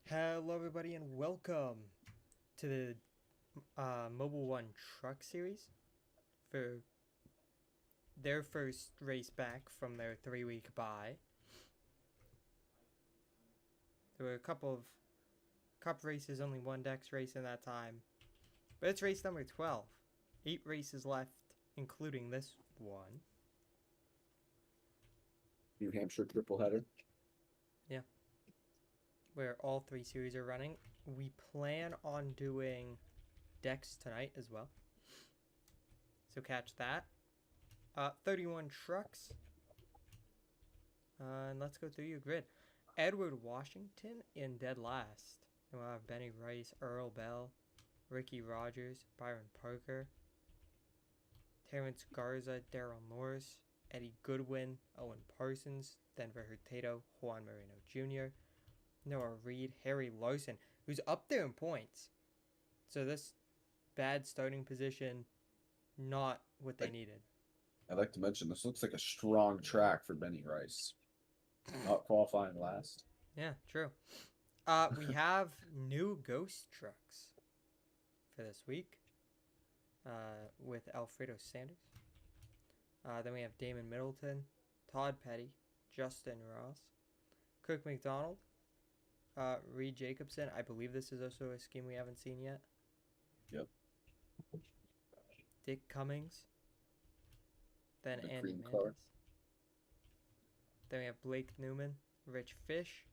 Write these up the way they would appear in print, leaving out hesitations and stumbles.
Hello everybody and welcome to the Mobile One Truck Series for their first race back from their 3-week bye. There were a couple of cup races, only one Dex race in that time. But it's race number 12. 8 races left, including this one. New Hampshire triple header. Yeah. Where all 3 series are running. We plan on doing Dex tonight as well. So catch that. 31 trucks. And let's go through your grid. Edward Washington in dead last. Then we'll have Benny Rice, Earl Bell, Ricky Rogers, Byron Parker, Terrence Garza, Daryl Norris, Eddie Goodwin, Owen Parsons, Denver Hurtado, Juan Marino Jr., Noah Reed, Harry Larson, who's up there in points. So this bad starting position, not what they needed. I'd like to mention this looks like a strong track for Benny Rice. Not qualifying last. Yeah, true. We have new ghost trucks for this week with Alfredo Sanders. Then we have Damon Middleton, Todd Petty, Justin Ross, Cook McDonald, Reed Jacobson. I believe this is also a scheme we haven't seen yet. Yep. Dick Cummings. Then The Andy cream Mantis. color. Then we have Blake Newman, Rich Fish,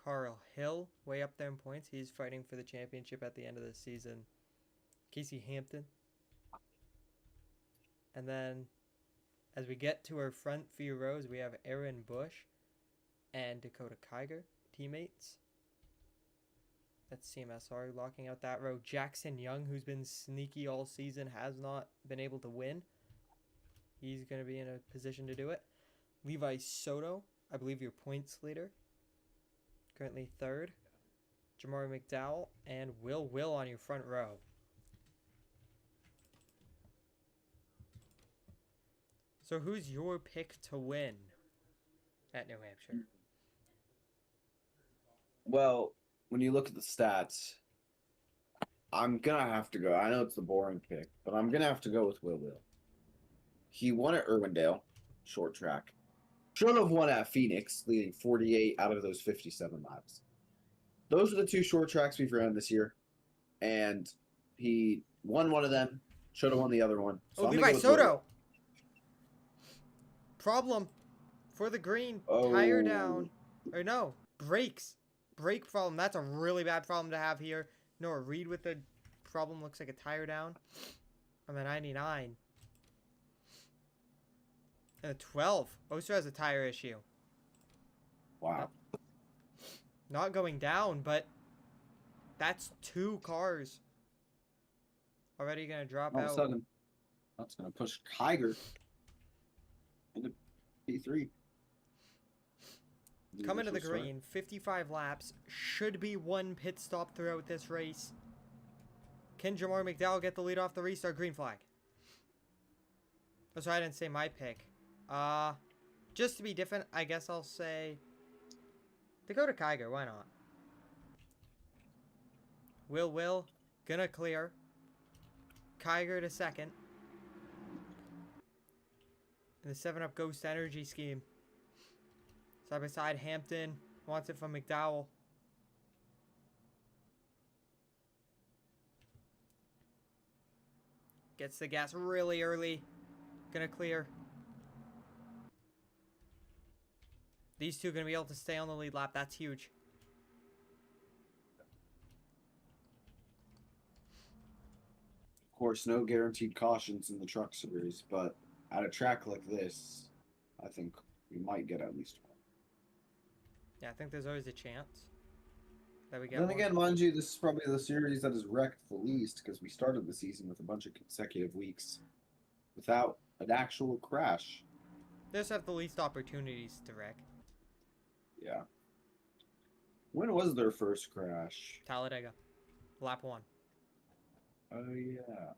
Carl Hill, way up there in points. He's fighting for the championship at the end of the season. Casey Hampton. And then, as we get to our front few rows, we have Aaron Bush and Dakota Kiger, teammates. That's CMSR locking out that row. Jackson Young, who's been sneaky all season, has not been able to win. He's going to be in a position to do it. Levi Soto, I believe your points leader. Currently third. Jamari McDowell and Will on your front row. So who's your pick to win at New Hampshire? Well, when you look at the stats, I'm gonna have to go. I know it's the boring pick, but I'm gonna have to go with Will. He won at Irwindale, short track. Should have won at Phoenix, leading 48 out of those 57 laps. Those are the 2 short tracks we've ran this year, and he won one of them. Should have won the other one. So Levi Soto. Problem for the green. Tire down. Or no, brakes. Brake problem. That's a really bad problem to have here. Noah Reed with the problem. Looks like a tire down on the 99. And a 12. Oster has a tire issue. Wow. Not going down, but that's 2 cars already going to drop All of out. a sudden, that's going to push Kiger into P3. Coming to the green, 55 laps. Should be 1 pit stop throughout this race. Can Jamar McDowell get the lead off the restart? Green flag. Oh, sorry, I didn't say my pick. Just to be different, I guess I'll say Dakota Kiger. Why not? Will, gonna clear. Kiger to second. In the 7-Up Ghost Energy scheme. Side by side, Hampton wants it from McDowell. Gets the gas really early. Gonna clear. These 2 gonna be able to stay on the lead lap. That's huge. Of course, no guaranteed cautions in the truck series, but at a track like this, I think we might get at least one. Yeah, I think there's always a chance that we get Then one. again, mind you, this is probably the series that is wrecked the least because we started the season with a bunch of consecutive weeks without an actual crash. They just have the least opportunities to wreck. Yeah. When was their first crash? Talladega. Lap 1. Oh, yeah.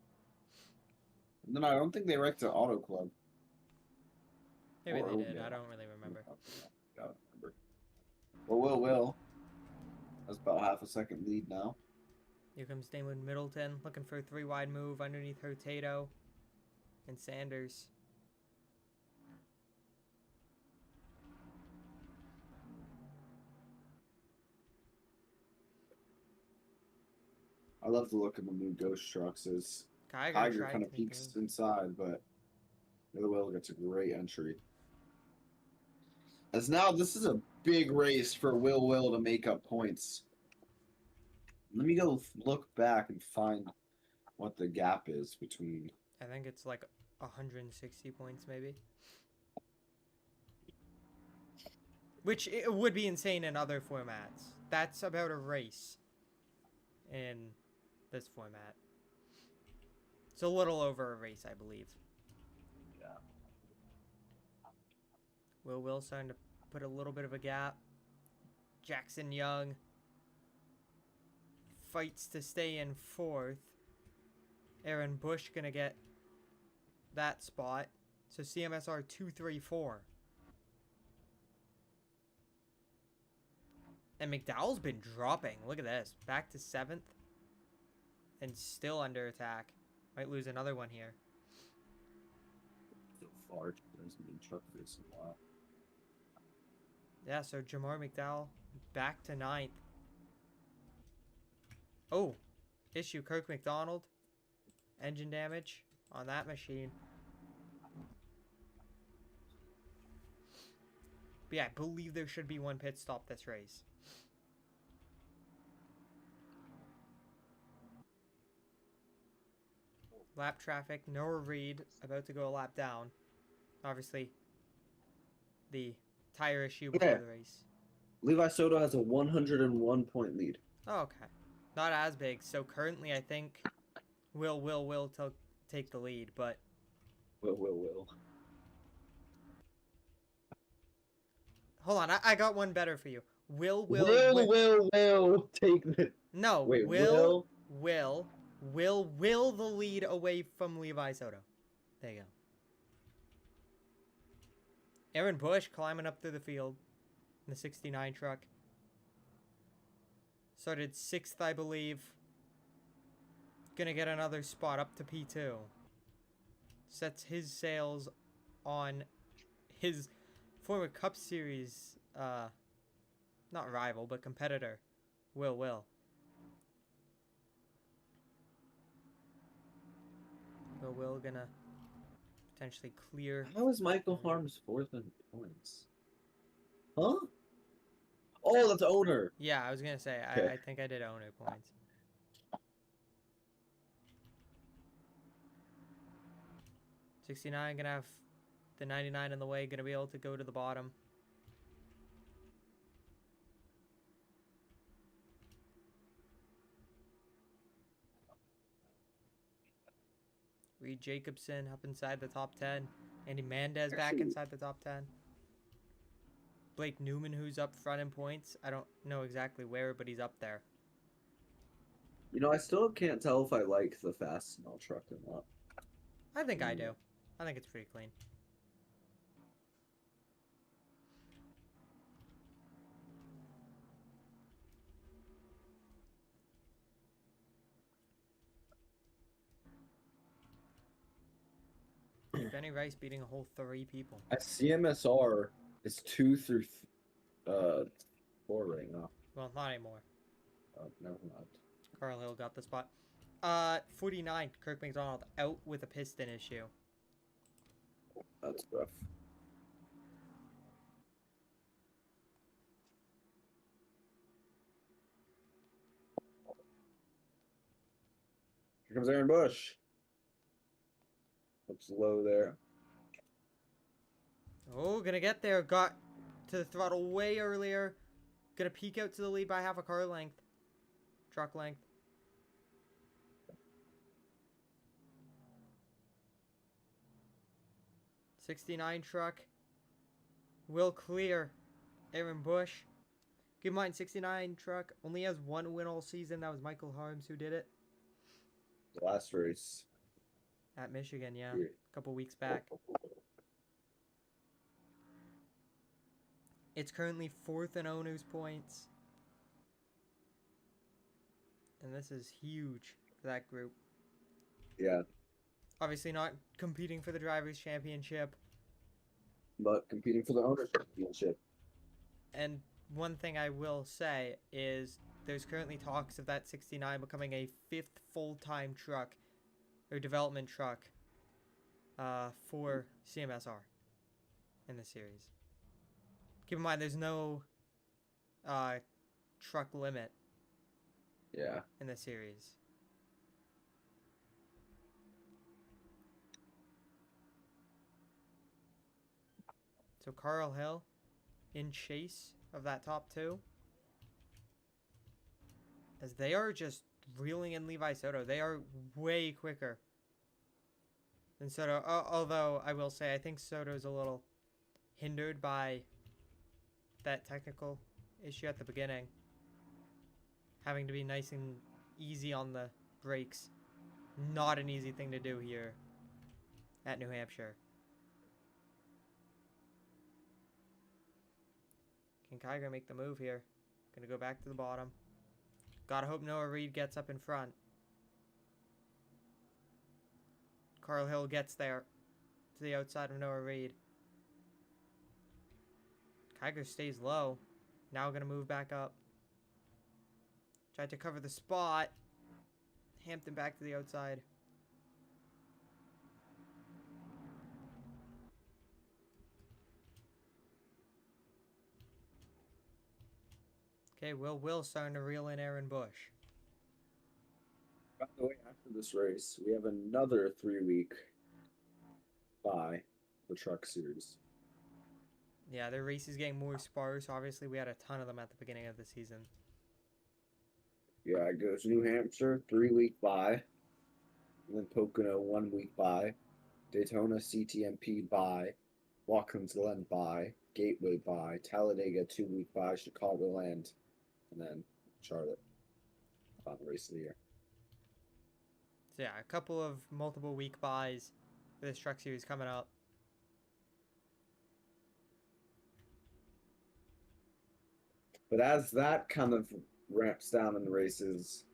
And then I don't think they wrecked the Auto Club. Maybe Or they did. Oakdale. I don't really remember. I don't remember. Well, That's about half a second lead now. Here comes Damon Middleton, looking for a 3-wide move underneath Hurtado and Sanders. I love the look of the new Ghost trucks. As Kiger kind of peeks inside, but the Will gets a great entry. As now, this is a big race for Will to make up points. Let me go look back and find what the gap is between. I think it's like 160 points, maybe. Which it would be insane in other formats. That's about a race in this format. It's a little over a race, I believe. Yeah. Will starting to put a little bit of a gap. Jackson Young fights to stay in 4th. Aaron Bush gonna get that spot. So CMSR 234. And McDowell's been dropping. Look at this. Back to 7th. And still under attack. Might lose another one here. So far, there's been truck this in a while. Yeah, so Jamar McDowell back to 9th. Oh, issue Kirk McDonald. Engine damage on that machine. But yeah, I believe there should be one pit stop this race. Lap traffic, Noah Reed about to go a lap down. Obviously, the tire issue before the race. Levi Soto has a 101 point lead. Oh, okay. Not as big. So currently, I think Will take the lead, but... Will. Hold on, I got one better for you. Will take the... No, Wait, will the lead away from Levi Soto. There you go. Aaron Bush climbing up through the field in the 69 truck. Started 6th, I believe. Gonna get another spot up to P2. Sets his sails on his former Cup Series, not rival, but competitor, Will. Will gonna potentially clear. How is Michael Harms 4th in points? Huh? Oh, that's owner. Yeah, I was gonna say, Okay. I think I did owner points. '69 gonna have the 99 in the way, gonna be able to go to the bottom. Reed Jacobson up inside the top 10. Andy Mendez back inside the top 10. Blake Newman, who's up front in points. I don't know exactly where, but he's up there. You know, I still can't tell if I like the fast smell truck or not. I think I do. I think it's pretty clean. Benny Rice beating a whole 3 people. At CMSR, it's 2 through 4 right now. Well, not anymore. No, not. Carl Hill got the spot. 49, Kirk McDonald out with a piston issue. That's rough. Here comes Aaron Bush. Looks low there. Oh, gonna get there. Got to the throttle way earlier. Gonna peek out to the lead by half a car length. Truck length. '69 truck. Will clear. Aaron Bush. Keep in mind, '69 truck only has 1 win all season. That was Michael Harms who did it. The last race. At Michigan, yeah. A couple weeks back. It's currently 4th in owners points. And this is huge for that group. Yeah, Obviously not competing for the Drivers' Championship. but competing for the Owners' Championship. And one thing I will say is there's currently talks of that 69 becoming a 5th full-time truck or development truck for CMSR in the series. Keep in mind, there's no truck limit Yeah. in the series. So Carl Hill in chase of that top 2. As they are just reeling in Levi Soto. They are way quicker than Soto. Although, I will say, I think Soto's a little hindered by that technical issue at the beginning. Having to be nice and easy on the brakes. Not an easy thing to do here at New Hampshire. Can Kyger make the move here? Gonna go back to the bottom. Gotta hope Noah Reed gets up in front. Carl Hill gets there to the outside of Noah Reed. Kyger stays low. Now gonna move back up. Tried to cover the spot. Hampton back to the outside. Okay, Will starting to reel in Aaron Bush. By the way, after this race, we have another 3-week bye, the Truck Series. Yeah, their race is getting more sparse. Obviously, we had a ton of them at the beginning of the season. Yeah, it goes New Hampshire, 3-week bye. And then Pocono, 1-week bye. Daytona, CTMP bye. Watkins Glen bye. Gateway bye. Talladega, 2-week bye. Chicagoland. And then Charlotte. Final race of the year. So yeah, a couple of multiple week buys for this truck series coming up. But as that kind of ramps down in the races,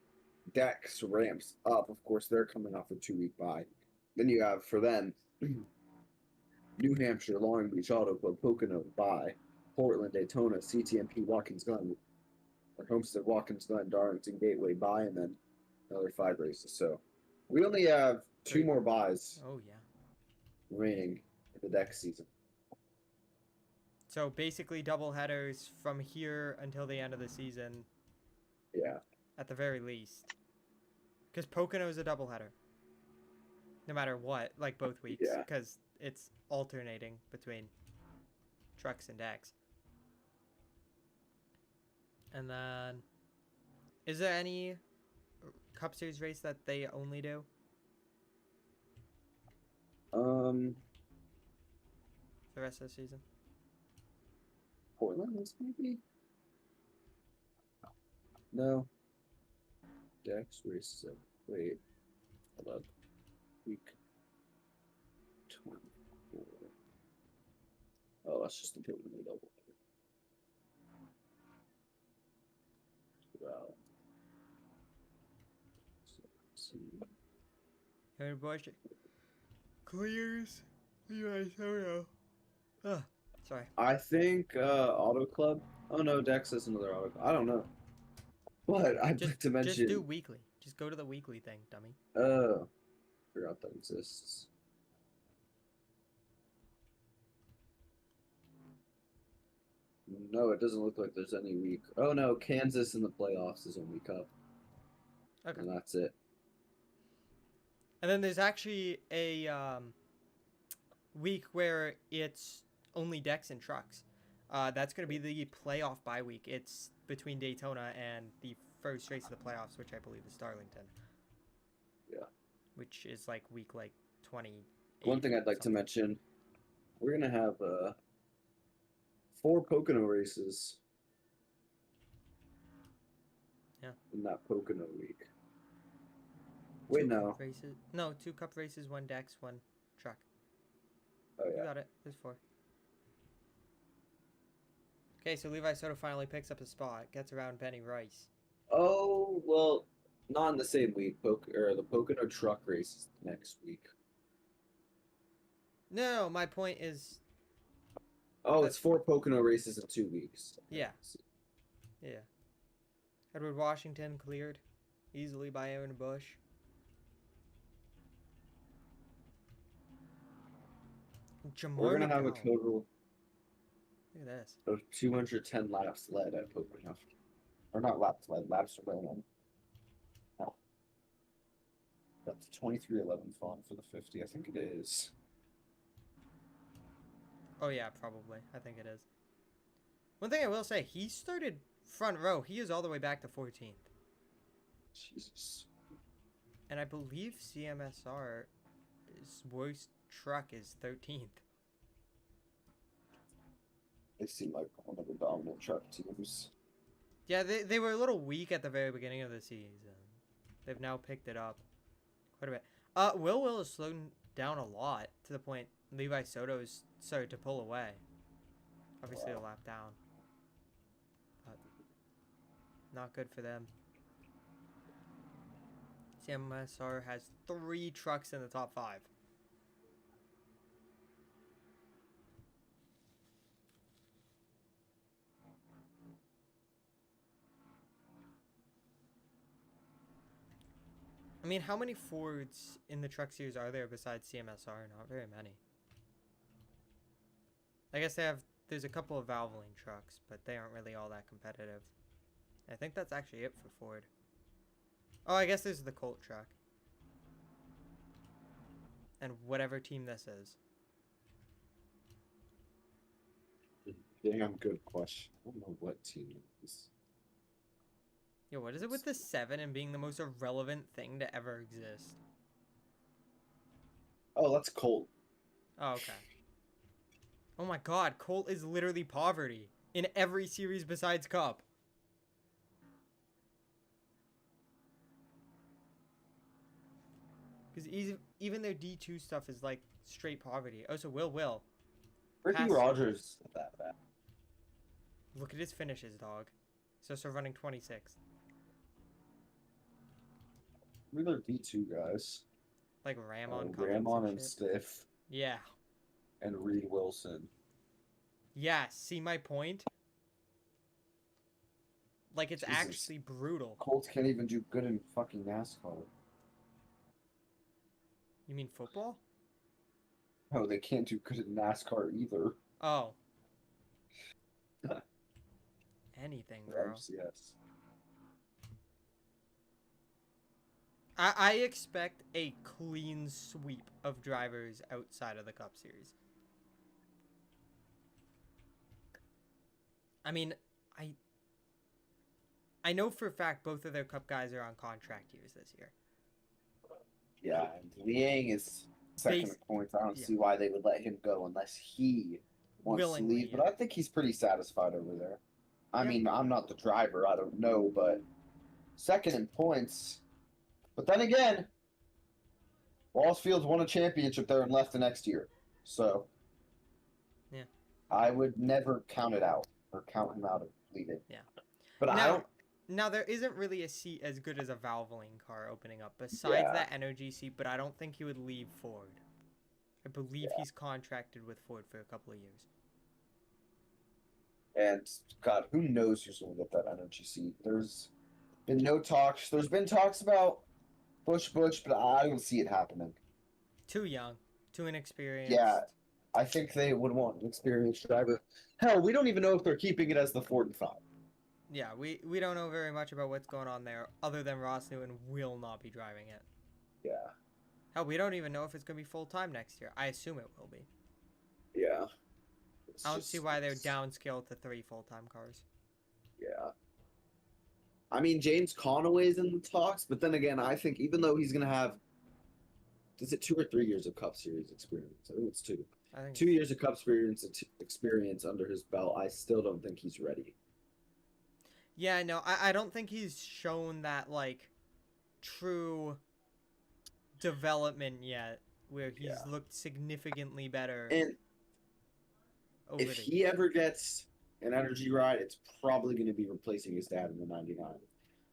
Dex ramps up. Of course, they're coming off a 2-week bye. Then you have, for them, New Hampshire, Long Beach Auto Club, Pocono bye. Portland, Daytona, CTMP, Watkins Glen, or Homestead, Watkins Glen, Darlington, Gateway bye, and then another 5 races. So we only have 2 more buys Oh, yeah. remaining in the Dex season. So basically double headers from here until the end of the season. Yeah. At the very least. Because Pocono is a doubleheader. No matter what, like both weeks. Yeah. Because it's alternating between trucks and decks. And then, is there any Cup Series race that they only do? The rest of the season? Portland is maybe? No. Dex races. Wait. Hold up. Week 24. Oh, that's just the Portland double. Wow. So, let's see. Aaron Bush clears Levi Soto. Ah, sorry. I think Auto Club. Oh no, Dex is another Auto Club. I don't know. But I'd like to mention. Just do weekly. Just go to the weekly thing, dummy. Oh, forgot that exists. No, it doesn't look like there's any week. Oh no, Kansas in the playoffs is only Cup. Okay. And that's it. And then there's actually a week where it's only decks and trucks. That's going to be the playoff bye week. It's between Daytona and the first race of the playoffs, which I believe is Darlington. Yeah. Which is like week 20. One thing I'd like to mention, we're going to have 4 Pocono races. Yeah. In that Pocono week. Wait, no. Races? No, 2 Cup races, 1 decks, 1 truck. Oh, yeah. You got it. There's 4. Okay, so Levi Soto finally picks up a spot. Gets around Benny Rice. Oh, well, Not in the same week. The Pocono truck race is next week. No, my point is, Oh, that it's 4 Pocono races in 2 weeks. yeah, yeah. Edward Washington cleared easily by Aaron Bush. We're Jamar gonna have a McDowell. total Look at this. of 210 laps led at Pocono. Or not laps led, laps remaining. No. That's 23:11 font for the 50. I think it is. Oh yeah, probably. I think it is. One thing I will say, he started front row. He is all the way back to 14th. Jesus. And I believe CMSR's worst truck is 13th. They seem like one of the dominant truck teams. Yeah, they were a little weak at the very beginning of the season. They've now picked it up quite a bit. Will has slowed down a lot to the point Levi Soto's started to pull away. Obviously a lap down. But not good for them. CMSR has 3 trucks in the top 5. I mean, how many Fords in the truck series are there besides CMSR? Not very many. I guess there's a couple of Valvoline trucks, but they aren't really all that competitive. I think that's actually it for Ford. Oh, I guess there's the Colt truck. And whatever team this is. Damn good question. I don't know what team it is. Yo, what is it with the 7 and being the most irrelevant thing to ever exist? Oh, that's Colt. Oh, okay. Oh my god, Colt is literally poverty in every series besides Cup. Because even their D2 stuff is like straight poverty. Oh, so Will. Ricky Pass. Rogers is that bad. Look at his finishes, dog. So running 26th. We're their D2 guys. Like Ramon, Ramon and shit. Stiff. Yeah. And Reed Wilson. Yeah, see my point? Like, it's Jesus. actually brutal. Colts can't even do good in fucking NASCAR. You mean football? No, they can't do good in NASCAR either. Oh. Anything, bro. MCS. I expect a clean sweep of drivers outside of the Cup Series. I mean, I know for a fact both of their Cup guys are on contract years this year. Yeah, and Liang is second in points. I don't see why they would let him go unless he wants to leave. But I think he's pretty satisfied over there. I mean, I'm not the driver. I don't know, but second in points. But then again, Wallsfield's won a championship there and left the next year. So, yeah, I would never count it out or count him out of leaving. Yeah. But I don't. Now, there isn't really a seat as good as a Valvoline car opening up besides that energy seat, but I don't think he would leave Ford. I believe he's contracted with Ford for a couple of years. And, God, who knows who's going to get that energy seat? There's been no talks. There's been talks about Bush, but I don't see it happening. Too young. Too inexperienced. Yeah, I think they would want an experienced driver. Hell, we don't even know if they're keeping it as the 45. Yeah, we don't know very much about what's going on there, other than Ross Newton will not be driving it. Yeah. Hell, we don't even know if it's going to be full-time next year. I assume it will be. Yeah. I don't see why they're downscaled to 3 full-time cars. Yeah. I mean, James Conaway's in the talks, but then again, I think even though he's going to have, is it 2 or 3 years of Cup Series experience? I think it's 2. I think 2 years of Cup experience under his belt, I still don't think he's ready. Yeah, no, I don't think he's shown that, like, true development yet, where he's looked significantly better. And if he ever gets an energy ride, it's probably going to be replacing his dad in the 99.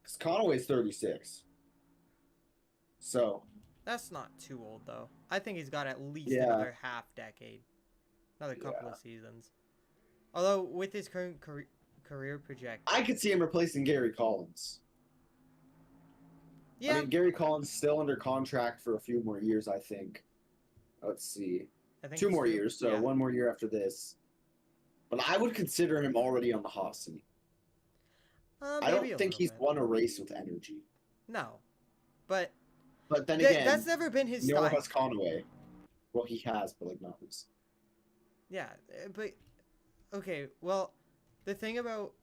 Because Conaway's 36. So That's not too old, though. I think he's got at least yeah, another half decade. Another couple yeah. of seasons. Although, with his current career I projected. could see him replacing Gary Collins. I Yeah, mean, Gary Collins still under contract for a few more years, I think. Let's see. I think 2 more too. years, so Yeah. 1 more year after this. But I would consider him already on the hot seat. I Maybe don't a think little he's bit. won a race with energy. No. But But then that's again, never been his nor style. has Conway. Well, he has, but like not his. Yeah, but okay, well, the thing about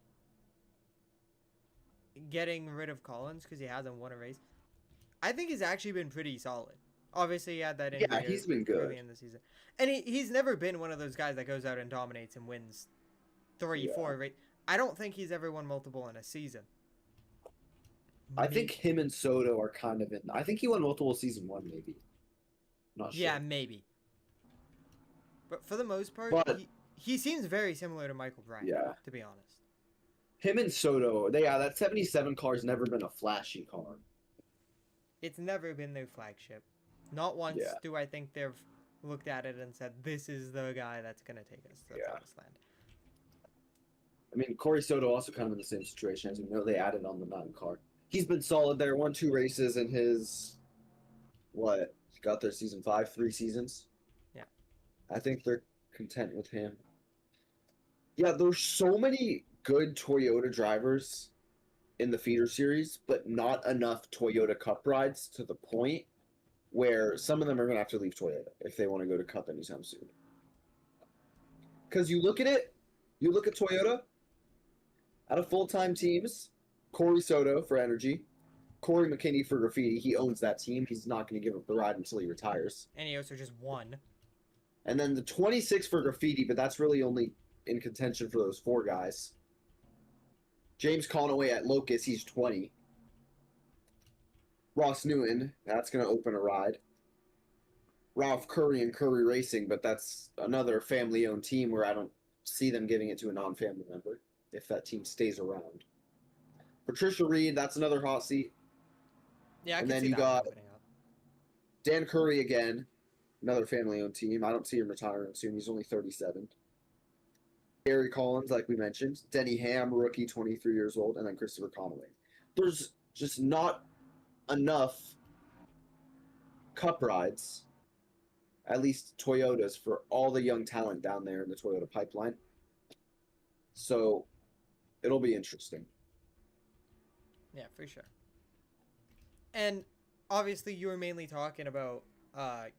getting rid of Collins because he hasn't won a race, I think he's actually been pretty solid. Obviously, he had that Yeah, injury he's been early good. in the season, and he's never been one of those guys that goes out and dominates and wins three, Yeah. four race. I don't think he's ever won multiple in a season. I think him and Soto are kind of in. I think he won multiple season 1, maybe. Not Yeah, sure. maybe. But for the most part, But he seems very similar to Michael Bryant, yeah, to be honest. him and Soto, yeah, that 77 car's never been a flashy car. It's never been their flagship. Not once Yeah, do I think they've looked at it and said, this is the guy that's going to take us to the yeah. promised land. I mean, Corey Soto also kind of in the same situation. As we know, they added on the 9 car. He's been solid there. Won 2 races in his what? He got there season 5, 3 seasons. Yeah. I think they're content with him. Yeah, there's so many good Toyota drivers in the feeder series, but not enough Toyota Cup rides to the point where some of them are going to have to leave Toyota if they want to go to Cup anytime soon. Because you look at it, you look at Toyota, out of full-time teams, Corey Soto for Energy, Corey McKinney for Graffiti. He owns that team. He's not going to give up the ride until he retires. And he also just won. And then the 26 for Graffiti, but that's really only in contention for those 4 guys. James Conaway at Locust, he's 20. Ross Newton, that's going to open a ride. Ralph Curry and Curry Racing, but that's another family-owned team where I don't see them giving it to a non-family member if that team stays around. Patricia Reed, that's another hot seat. Yeah, I And can then see you that got opening up. Dan Curry again, another family-owned team. I don't see him retiring soon. He's only 37. Gary Collins, like we mentioned. Denny Ham, rookie, 23 years old. And then Christopher Conway. There's just not enough cup rides, at least Toyotas, for all the young talent down there in the Toyota pipeline. So it'll be interesting. Yeah, for sure. And obviously, you were mainly talking about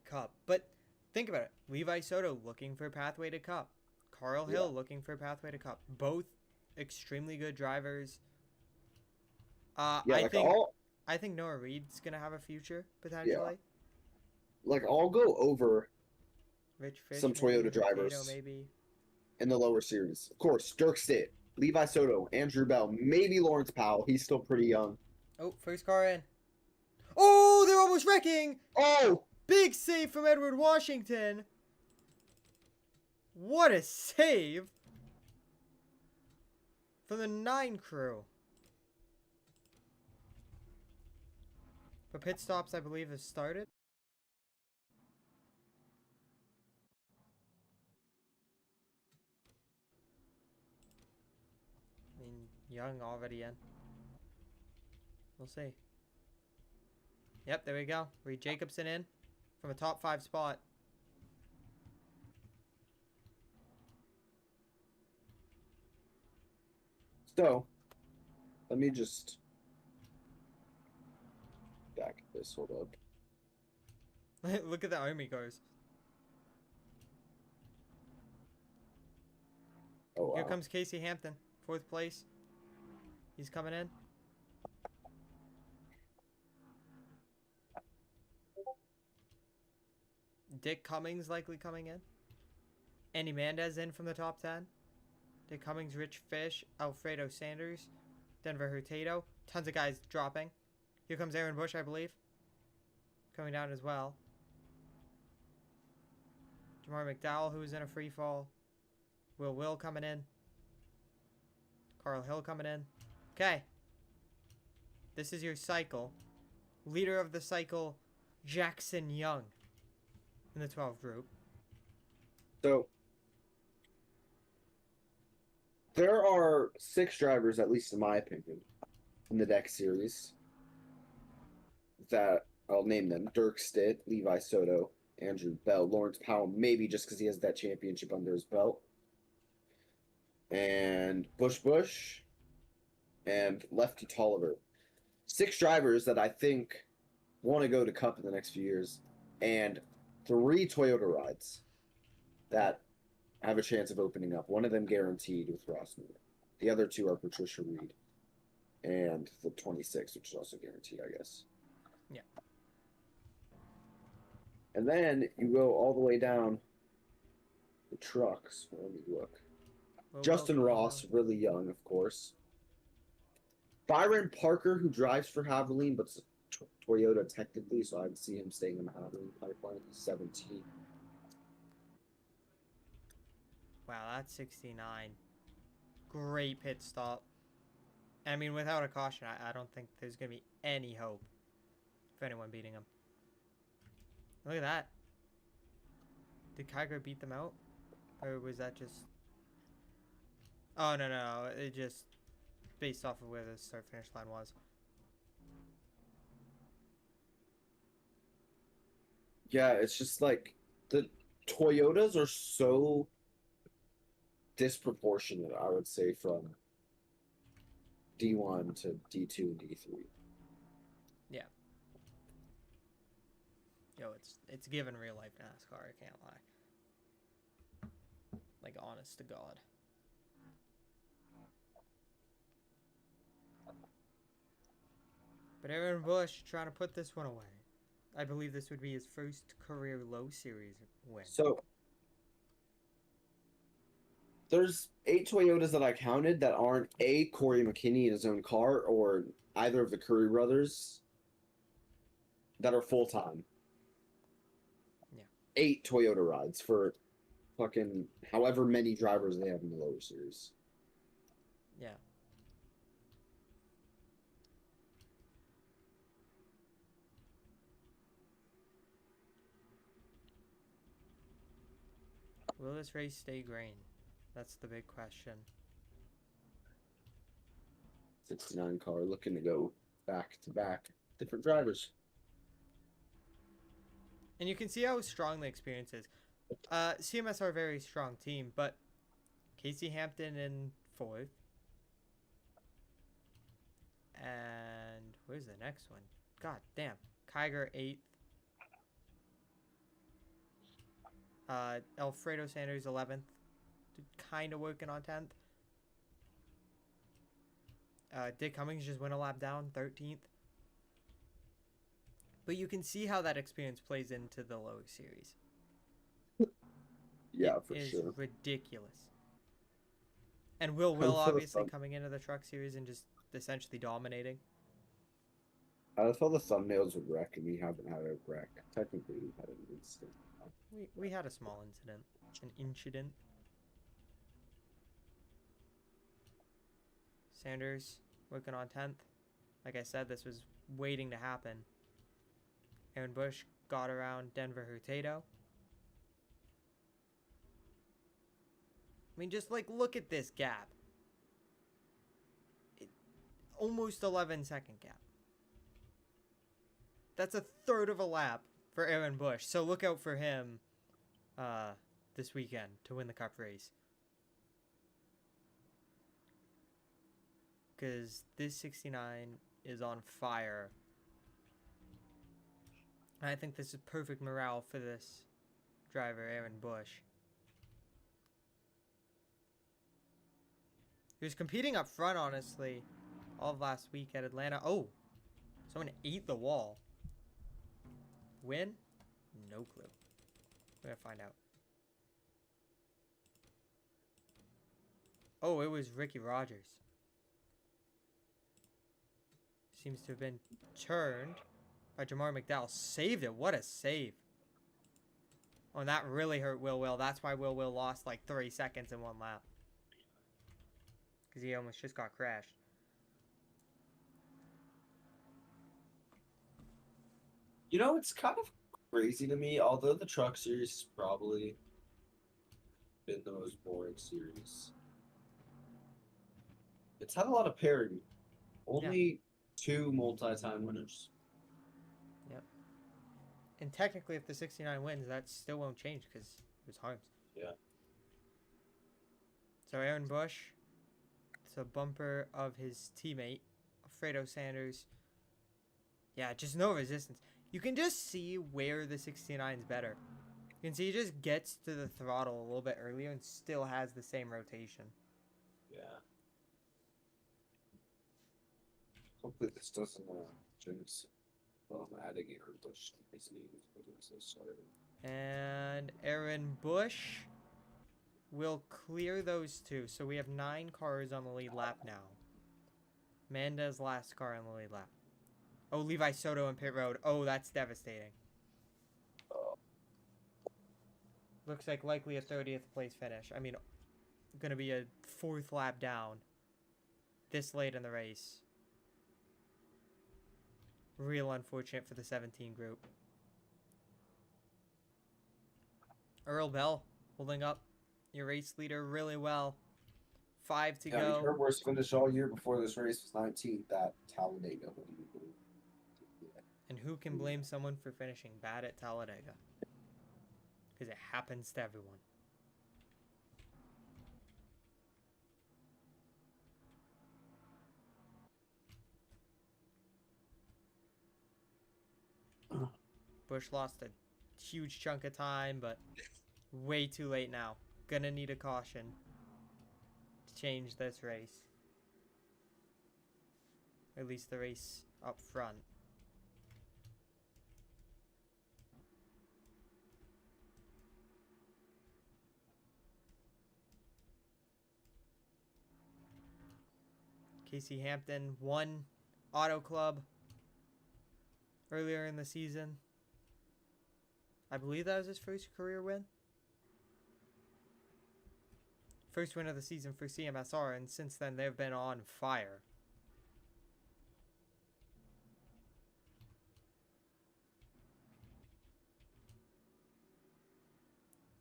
Cup, but think about it. Levi Soto looking for pathway to Cup. Carl Hill looking for pathway to Cup. Both extremely good drivers. Yeah, I think Noah Reed's gonna have a future potentially. I'll go over Rich Fish, some maybe, Toyota drivers maybe. in the lower series. Of course, Dirk Stitt, Levi Soto, Andrew Bell, maybe Lawrence Powell. He's still pretty young. Oh, first car in. Oh, they're almost wrecking! Oh! Big save from Edward Washington. What a save from the 9 crew. But pit stops, I believe, have started. I mean, Young already in. We'll see. Yep, there we go. Reed Jacobson in from a top 5 spot. So, let me just back this. Hold up. Look at the Army cars. Oh, wow. Here comes Casey Hampton, 4th place. He's coming in. Dick Cummings likely coming in. Andy Mendez in from the top 10. Dick Cummings, Rich Fish, Alfredo Sanders, Denver Hurtado. Tons of guys dropping. Here comes Aaron Bush, I believe. Coming down as well. Jamar McDowell, who was in a free fall. Will coming in. Carl Hill coming in. Okay. This is your cycle. leader of the cycle, Jackson Young, in the 12 group. So there are 6 drivers, at least in my opinion, in the Deck Series that I'll name them: Dirk Stitt, Levi Soto, Andrew Bell, Lawrence Powell, maybe just because he has that championship under his belt, and Bush, and Lefty Tolliver. 6 drivers that I think want to go to Cup in the next few years, and 3 Toyota rides that have a chance of opening up. One of them guaranteed with Ross Newman. The other 2 are Patricia Reed and the 26, which is also guaranteed, I guess. Yeah. And then you go all the way down the trucks. Let me look. Justin Ross, really young, of course. Byron Parker, who drives for Haviland, but it's Toyota technically, so I'd see him staying in the Haviland pipeline. He's 17. Wow, that's 69. Great pit stop. I mean, without a caution, I don't think there's going to be any hope of anyone beating him. Look at that. Did Kygo beat them out? Or was that just... Oh, no. It just... based off of where the start-finish line was. Yeah, it's just like the Toyotas are so disproportionate, I would say, from D1 to D2 and D3. Yeah. Yo, it's given real life NASCAR, I can't lie. Like, honest to God. But Aaron Bush trying to put this one away. I believe this would be his first career low series win. So there's 8 Toyotas that I counted that aren't Corey McKinney in his own car or either of the Curry brothers that are full-time. Yeah. 8 Toyota rides for fucking however many drivers they have in the lower series. Yeah. Will this race stay green? That's the big question. 69 car looking to go back to back. Different drivers. And you can see how strong the experience is. CMS are a very strong team, but Casey Hampton in 4th. And where's the next one? God damn. Kiger 8th. Alfredo Sanders 11th. Kind of working on 10th. Dick Cummings just went a lap down, 13th. But you can see how that experience plays into the lower series. Yeah, for sure. It is ridiculous. And Will obviously coming into the truck series and just essentially dominating. I thought the thumbnails would wreck, and we haven't had a wreck. Technically, we had an incident. We had a small incident. An incident. Sanders working on 10th. Like I said, this was waiting to happen. Aaron Bush got around Denver Hurtado. I mean, just like look at this gap. Almost 11-second gap. That's a third of a lap for Aaron Bush. So look out for him this weekend to win the Cup race. Because this 69 is on fire. And I think this is perfect morale for this driver, Aaron Bush. He was competing up front, honestly, all of last week at Atlanta. Oh, someone ate the wall. Win? No clue. We're going to find out. Oh, it was Ricky Rogers. Seems to have been turned by Jamar McDowell. Saved it. What a save. Oh, and that really hurt Will. That's why Will lost like 3 seconds in one lap. Because he almost just got crashed. You know, it's kind of crazy to me, although the truck series has probably been the most boring series. It's had a lot of parity. Yeah. Only two multi-time winners. Yep. And technically, if the 69 wins, that still won't change because it was Harms. Yeah. So Aaron Bush, it's a bumper of his teammate, Fredo Sanders. Yeah, just no resistance. You can just see where the 69 is better. You can see he just gets to the throttle a little bit earlier and still has the same rotation. Yeah. Hopefully this doesn't jinx. Well, I'm adding Aaron Bush to his name. And Aaron Bush will clear those two. So we have 9 cars on the lead lap now. Manda's last car on the lead lap. Oh, Levi Soto in pit road. Oh, that's devastating. Looks like likely a 30th place finish. I mean, going to be a 4th lap down this late in the race. Real unfortunate for the 17 group. Earl Bell holding up your race leader really well. 5 to go. Her worst finish all year before this race was 19th at Talladega. And who can blame someone for finishing bad at Talladega? Because it happens to everyone. Bush lost a huge chunk of time, but way too late now. Gonna need a caution to change this race. At least the race up front. Casey Hampton won Auto Club earlier in the season. I believe that was his first career win. First win of the season for CMSR, and since then they've been on fire.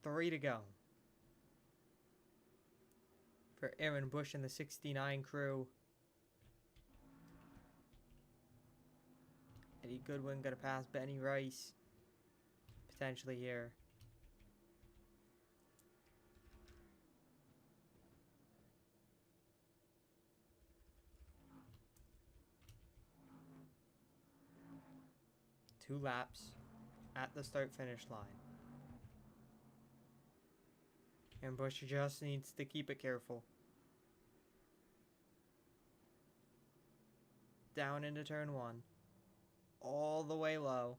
Three to go for Aaron Bush and the 69 crew. Eddie Goodwin gonna pass Benny Rice potentially here. Two laps at the start-finish line. And Bush just needs to keep it careful. Down into turn 1. All the way low.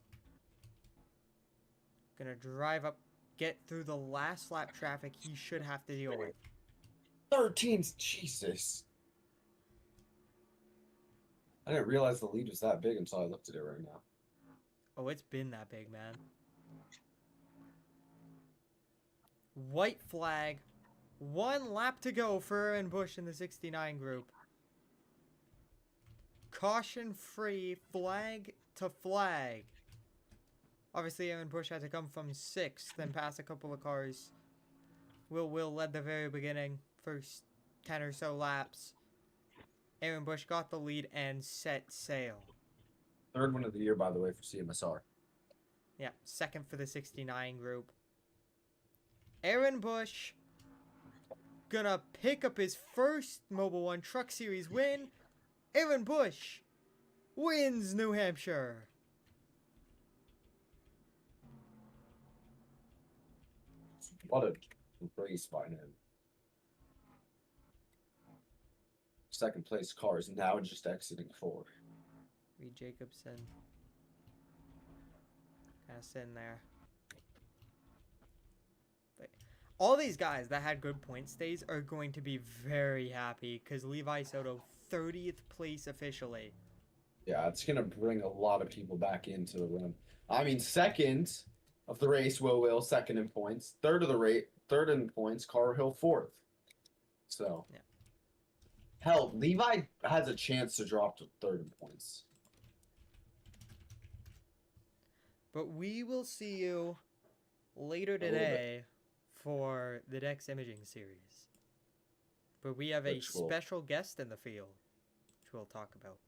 Gonna drive up, get through the last lap traffic he should have to deal with. 13th, Jesus. I didn't realize the lead was that big until I looked at it right now. Oh, it's been that big, man. White flag. 1 lap to go for Aaron Bush in the 69 group. Caution free, flag to flag. Obviously, Aaron Bush had to come from 6th, then pass a couple of cars. Will led the very beginning, first 10 or so laps. Aaron Bush got the lead and set sail. 3rd one of the year, by the way, for CMSR. Yeah, 2nd for the 69 group. Aaron Bush gonna pick up his first Mobil 1 Truck Series win. Aaron Bush wins New Hampshire. What a race by him. 2nd place car is now just exiting 4. Reed Jacobson. Kind of sitting there. But all these guys that had good point stays are going to be very happy because Levi Soto 30th place officially. Yeah, it's going to bring a lot of people back into the run. I mean, 2nd of the race, Will, 2nd in points. 3rd of the rate, 3rd in points, Carl Hill 4th. So, yeah. Hell, Levi has a chance to drop to 3rd in points. But we will see you later A little bit. today for the next imaging series. But we have a Which will- special guest in the field, which we'll talk about.